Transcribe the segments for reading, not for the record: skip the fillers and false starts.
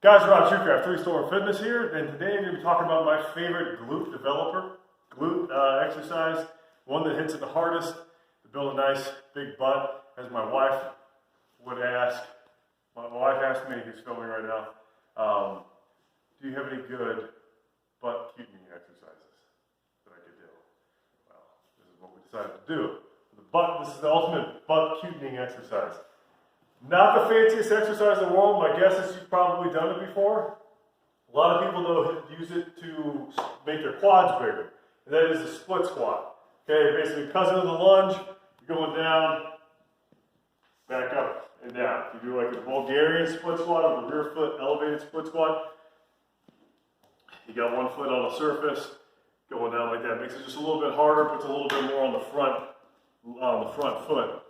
Guys, Rob Shoecraft, 3-Store Fitness here, and today I'm going to be talking about my favorite glute developer, glute exercise, one that hits it the hardest to build a nice big butt, as my wife would ask. My wife asked me, who's filming right now, do you have any good butt cutening exercises that I could do? Well, this is what we decided to do. This is the ultimate butt cutening exercise. Not the fanciest exercise in the world. My guess is you've probably done it before. A lot of people use it to make their quads bigger. And that is a split squat. Okay, basically cousin of the lunge, you're going down, back up and down. You do like a Bulgarian split squat or the rear foot elevated split squat. You got one foot on the surface, going down like that. Makes it just a little bit harder, puts a little bit more on the front foot.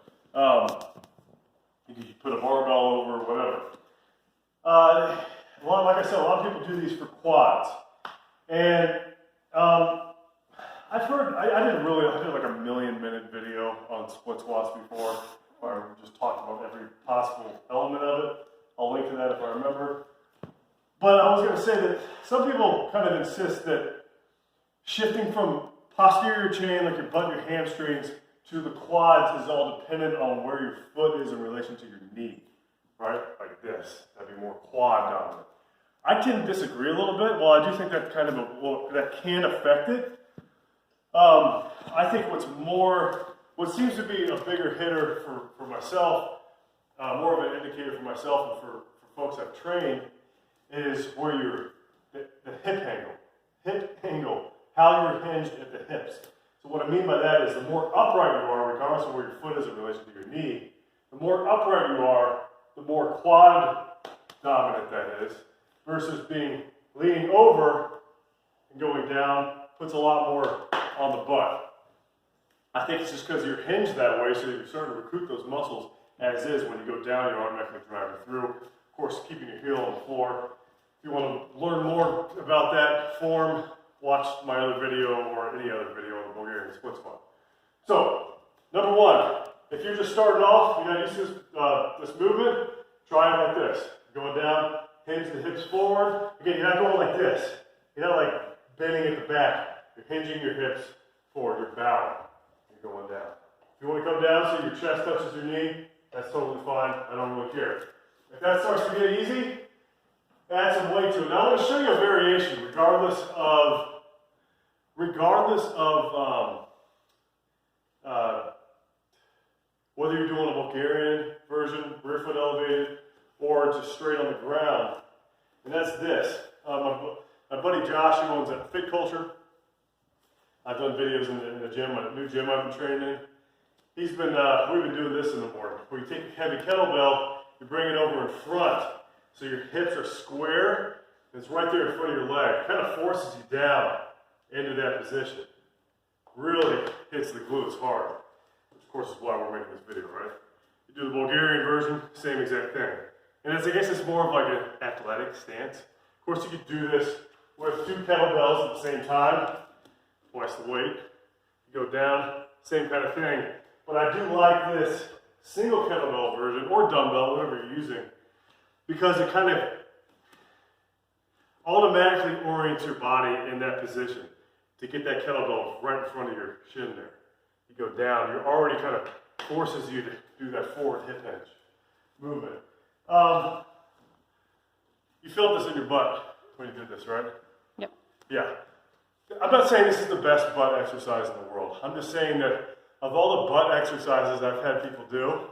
You can put a barbell over, whatever. Like I said, a lot of people do these for quads. And I've heard, I did like a 1,000,000-minute video on split squats before, where I just talked about every possible element of it. I'll link to that if I remember. But I was going to say that some people kind of insist that shifting from posterior chain, like your butt and your hamstrings, to the quads is all dependent on where your foot is in relation to your knee, right? Like this. That'd be more quad dominant. I tend to disagree a little bit. Well, I do think that that can affect it. I think what seems to be a bigger hitter for myself, more of an indicator for myself and for folks I've trained, is where the hip angle, how you're hinged at the hips. So what I mean by that is the more upright you are, regardless of where your foot is in relation to your knee, the more upright you are, the more quad dominant that is, versus leaning over and going down puts a lot more on the butt. I think it's just because you're hinged that way, so that you're starting to recruit those muscles as is. When you go down, you're automatically driving through. Of course, keeping your heel on the floor. If you want to learn more about that form, watch my other video or any other video on the Bulgarian split squat. So, number one, if you're just starting off, you're not used to this movement, try it like this. Going down, hinge the hips forward. Again, you're not going like this. You're not like bending at the back. You're hinging your hips forward. You're bowing. You're going down. If you want to come down so your chest touches your knee, that's totally fine. I don't really care. If that starts to get easy, add some weight to it. Now I'm going to show you a variation, regardless of whether you're doing a Bulgarian version, rear foot elevated, or just straight on the ground. And that's this. My buddy Josh, who owns at Fit Culture, I've done videos in the gym, my new gym I've been training in. We've been doing this in the morning, where you take a heavy kettlebell, you bring it over in front, so your hips are square, and it's right there in front of your leg. It kind of forces you down into that position. Really hits the glutes hard, which of course is why we're making this video, right? You do the Bulgarian version, same exact thing. And I guess it's more of like an athletic stance. Of course, you could do this with 2 kettlebells at the same time, twice the weight. You go down, same kind of thing. But I do like this single kettlebell version, or dumbbell, whatever you're using, because it kind of automatically orients your body in that position to get that kettlebell right in front of your shin there. You go down, you're already kind of forces you to do that forward hip hinge movement. You felt this in your butt when you did this, right? Yep. Yeah. I'm not saying this is the best butt exercise in the world. I'm just saying that of all the butt exercises I've had people do,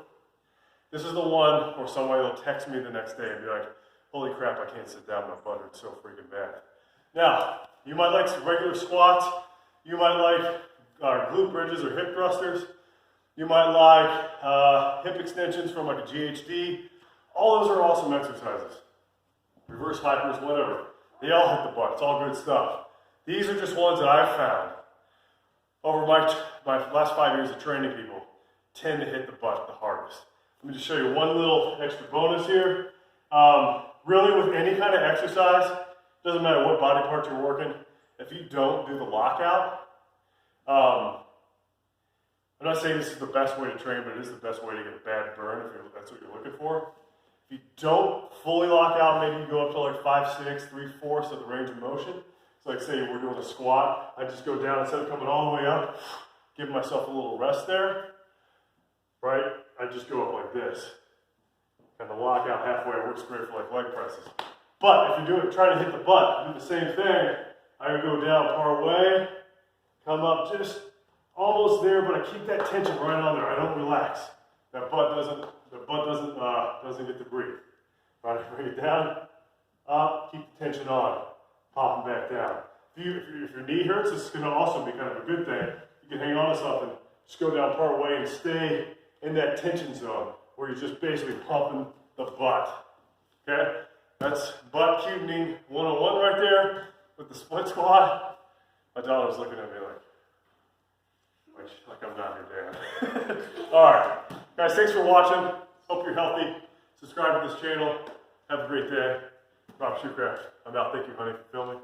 this is the one where somebody will text me the next day and be like, holy crap, I can't sit down, my butt hurts so freaking bad. Now, you might like some regular squats, you might like glute bridges or hip thrusters, you might like hip extensions from like a GHD. All those are awesome exercises. Reverse hypers, whatever. They all hit the butt, it's all good stuff. These are just ones that I've found over my last 5 years of training people tend to hit the butt the hardest. Let me just show you one little extra bonus here. Really, with any kind of exercise, doesn't matter what body part you're working, if you don't do the lockout, I'm not saying this is the best way to train, but it is the best way to get a bad burn if that's what you're looking for. If you don't fully lock out, maybe you go up to like 5/6, 3/4 of the range of motion. So like say we're doing a squat, I just go down instead of coming all the way up, give myself a little rest there, right? I just go up like this. And the lockout halfway works great for like leg presses. But if you're trying to hit the butt, do the same thing. I would go down part way, come up just almost there, but I keep that tension right on there. I don't relax. The butt doesn't get to breathe. Right, bring it down, up, keep the tension on, pop them back down. If your knee hurts, this is going to also be kind of a good thing. You can hang on to something, just go down part way and stay in that tension zone where you're just basically pumping the butt. Okay, that's butt cutening 101 right there with the split squat. My daughter's looking at me like I'm not her dad. All right, guys, thanks for watching. Hope you're healthy. Subscribe to this channel. Have a great day. Rob Shoecraft. I'm out. Thank you, honey, for filming.